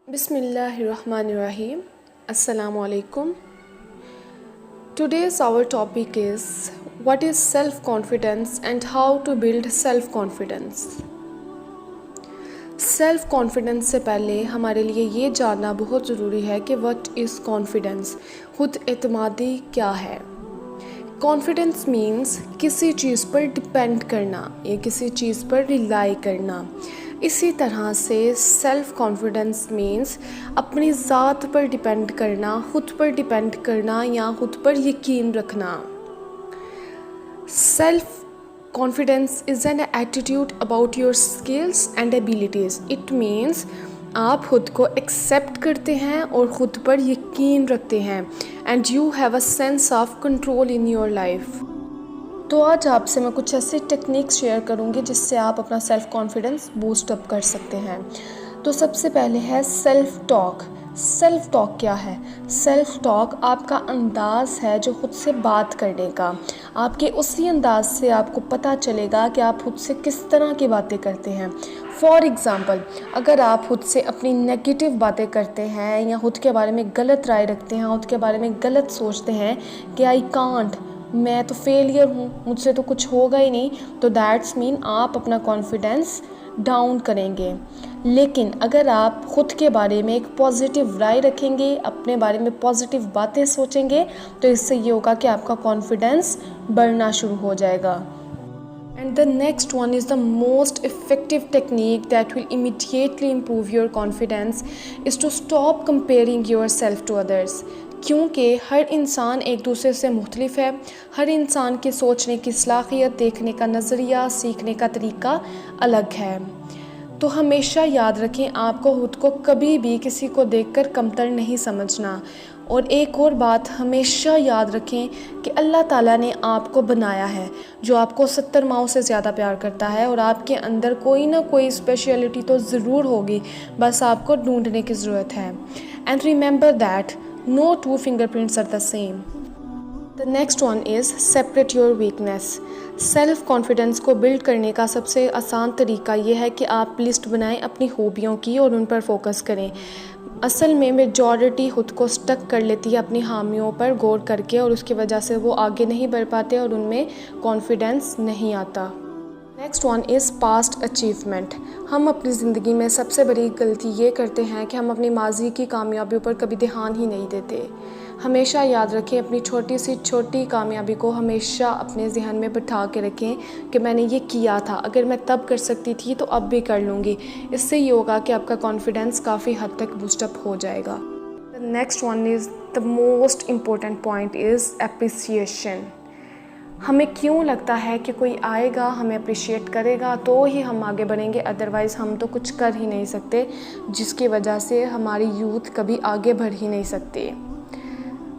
Bismillahirrahmanirrahim. Assalamu alaikum. Today's our topic is what is self-confidence and how to build self-confidence. Self confidence से पहले हमारे लिए ये जानना बहुत ज़रूरी है कि व्हाट इज़ कॉन्फिडेंस, खुद एतमादी क्या है। कॉन्फिडेंस मीन्स किसी चीज़ पर डिपेंड करना या किसी चीज़ पर रिलाई करना। इसी तरह से सेल्फ कॉन्फिडेंस मीन्स अपनी ज़ात पर डिपेंड करना, खुद पर डिपेंड करना या खुद पर यकीन रखना। Self confidence is an attitude about your skills and abilities. It means आप खुद को एक्सेप्ट करते हैं और ख़ुद पर यकीन रखते हैं and you have a sense of control in your life. तो आज आपसे मैं कुछ ऐसे टेक्निक्स शेयर करूँगी जिससे आप अपना सेल्फ कॉन्फिडेंस बूस्ट अप कर सकते हैं। तो सबसे पहले है सेल्फ टॉक। सेल्फ टॉक क्या है? सेल्फ टॉक आपका अंदाज़ है जो खुद से बात करने का। आपके उसी अंदाज से आपको पता चलेगा कि आप खुद से किस तरह की बातें करते हैं। फॉर एग्ज़ाम्पल, अगर आप खुद से अपनी नेगेटिव बातें करते हैं या खुद के बारे में गलत राय रखते हैं, खुद के बारे में गलत सोचते हैं कि आई कांट, मैं तो फेलियर हूँ, मुझसे तो कुछ होगा ही नहीं, तो दैट्स मीन आप अपना कॉन्फिडेंस डाउन करेंगे। लेकिन अगर आप ख़ुद के बारे में एक पॉजिटिव राय रखेंगे, अपने बारे में पॉजिटिव बातें सोचेंगे, तो इससे ये होगा कि आपका कॉन्फिडेंस बढ़ना शुरू हो जाएगा। And the next one is the most effective technique that will immediately improve your confidence is to stop comparing yourself to others. क्योंकि हर इंसान एक दूसरे से मुख्तलिफ है, हर इंसान के सोचने की सलाहियत, देखने का नज़रिया, सीखने का तरीका अलग है। तो हमेशा याद रखें, आपको खुद को कभी भी किसी को देखकर कमतर नहीं समझना। और एक और बात हमेशा याद रखें कि अल्लाह ताला ने आपको बनाया है जो आपको 70 माओं से ज़्यादा प्यार करता है और आपके अंदर कोई ना कोई स्पेशलिटी तो ज़रूर होगी, बस आपको ढूंढने की ज़रूरत है। And remember that no two fingerprints are the same. The next one is separate your weakness. Self confidence को बिल्ड करने का सबसे आसान तरीका ये है कि आप लिस्ट बनाएं अपनी खूबियों की और उन पर फोकस करें। असल में मेजॉरिटी खुद को स्टक कर लेती है अपनी खामियों पर गौर करके और उसकी वजह से वो आगे नहीं बढ़ पाते और उनमें कॉन्फिडेंस नहीं आता। Next one is past achievement. हम अपनी ज़िंदगी में सबसे बड़ी गलती ये करते हैं कि हम अपनी माजी की कामयाबियों पर कभी ध्यान ही नहीं देते। हमेशा याद रखें, अपनी छोटी सी छोटी कामयाबी को हमेशा अपने जहन में बिठा के रखें कि मैंने ये किया था, अगर मैं तब कर सकती थी तो अब भी कर लूँगी। इससे ये होगा कि आपका कॉन्फिडेंस काफ़ी हद तक बूस्टअप हो जाएगा। The next one is the most important point is appreciation. हमें क्यों लगता है कि कोई आएगा, हमें अप्रिशिएट करेगा तो ही हम आगे बढ़ेंगे, अदरवाइज़ हम तो कुछ कर ही नहीं सकते, जिसकी वजह से हमारी यूथ कभी आगे बढ़ ही नहीं सकती।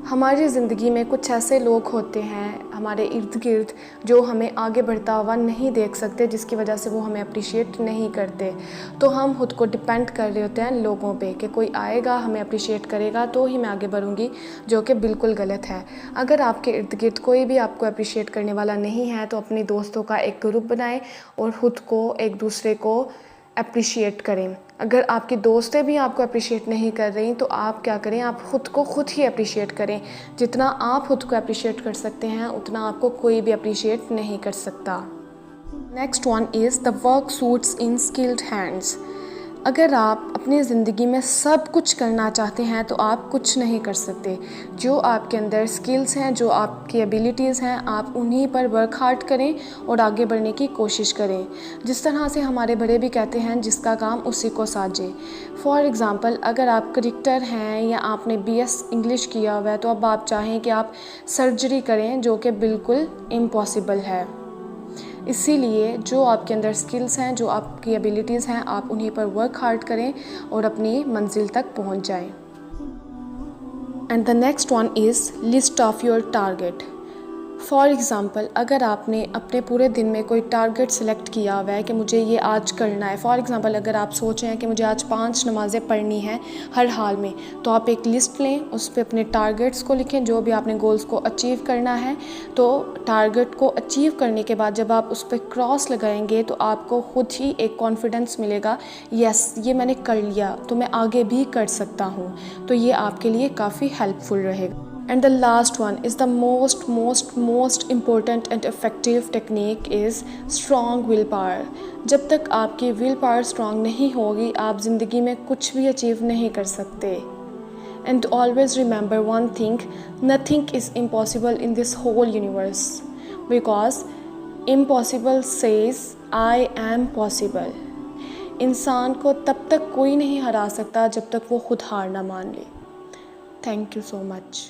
हमारी ज़िंदगी में कुछ ऐसे लोग होते हैं हमारे इर्द गिर्द जो हमें आगे बढ़ता हुआ नहीं देख सकते, जिसकी वजह से वो हमें अप्रिशिएट नहीं करते। तो हम खुद को डिपेंड कर रहे होते हैं लोगों पे कि कोई आएगा, हमें अप्रिशिएट करेगा तो ही मैं आगे बढ़ूँगी, जो कि बिल्कुल गलत है। अगर आपके इर्द गिर्द कोई भी आपको अप्रिशिएट करने वाला नहीं है तो अपने दोस्तों का एक ग्रुप बनाएं और ख़ुद को एक दूसरे को अप्रिशिएट करें। अगर आपकी दोस्तें भी आपको अप्रिशिएट नहीं कर रही तो आप क्या करें, आप ख़ुद को खुद ही अप्रिशिएट करें। जितना आप खुद को अप्रिशिएट कर सकते हैं उतना आपको कोई भी अप्रिशिएट नहीं कर सकता। Next one is the work suits in skilled hands. अगर आप अपनी ज़िंदगी में सब कुछ करना चाहते हैं तो आप कुछ नहीं कर सकते। जो आपके अंदर स्किल्स हैं, जो आपकी एबिलिटीज़ हैं, आप उन्हीं पर वर्क हार्ड करें और आगे बढ़ने की कोशिश करें। जिस तरह से हमारे बड़े भी कहते हैं, जिसका काम उसी को साजे। फॉर एग्ज़ाम्पल, अगर आप क्रिकेटर हैं या आपने BS इंग्लिश किया हुआ है तो अब आप चाहें कि आप सर्जरी करें, जो कि बिल्कुल इम्पॉसिबल है। इसीलिए जो आपके अंदर स्किल्स हैं, जो आपकी एबिलिटीज़ हैं, आप उन्हीं पर वर्क हार्ड करें और अपनी मंजिल तक पहुंच जाएं। And the next one is list of your target. For example अगर आपने अपने पूरे दिन में कोई टारगेट सेलेक्ट किया हुआ है कि मुझे ये आज करना है, फॉर एग्ज़ाम्पल अगर आप सोच रहे हैं कि मुझे आज 5 नमाज़ें पढ़नी हैं हर हाल में, तो आप एक लिस्ट लें, उस पर अपने टारगेट्स को लिखें, जो भी आपने गोल्स को अचीव करना है। तो टारगेट को अचीव करने के बाद जब आप उस पर क्रॉस लगाएंगे तो आपको ख़ुद ही एक कॉन्फिडेंस मिलेगा, यस ये मैंने कर लिया तो मैं आगे भी कर सकता हूँ। तो ये आपके लिए काफ़ी हेल्पफुल रहेगा। And the last one is the most important and effective technique is strong willpower. जब तक आपकी विल पावर स्ट्रॉन्ग नहीं होगी आप ज़िंदगी में कुछ भी अचीव नहीं कर सकते। And always remember one thing, nothing is impossible in this whole universe because impossible says I am possible. इंसान को तब तक कोई नहीं हरा सकता जब तक वो खुद हार ना मान ले। Thank you so much.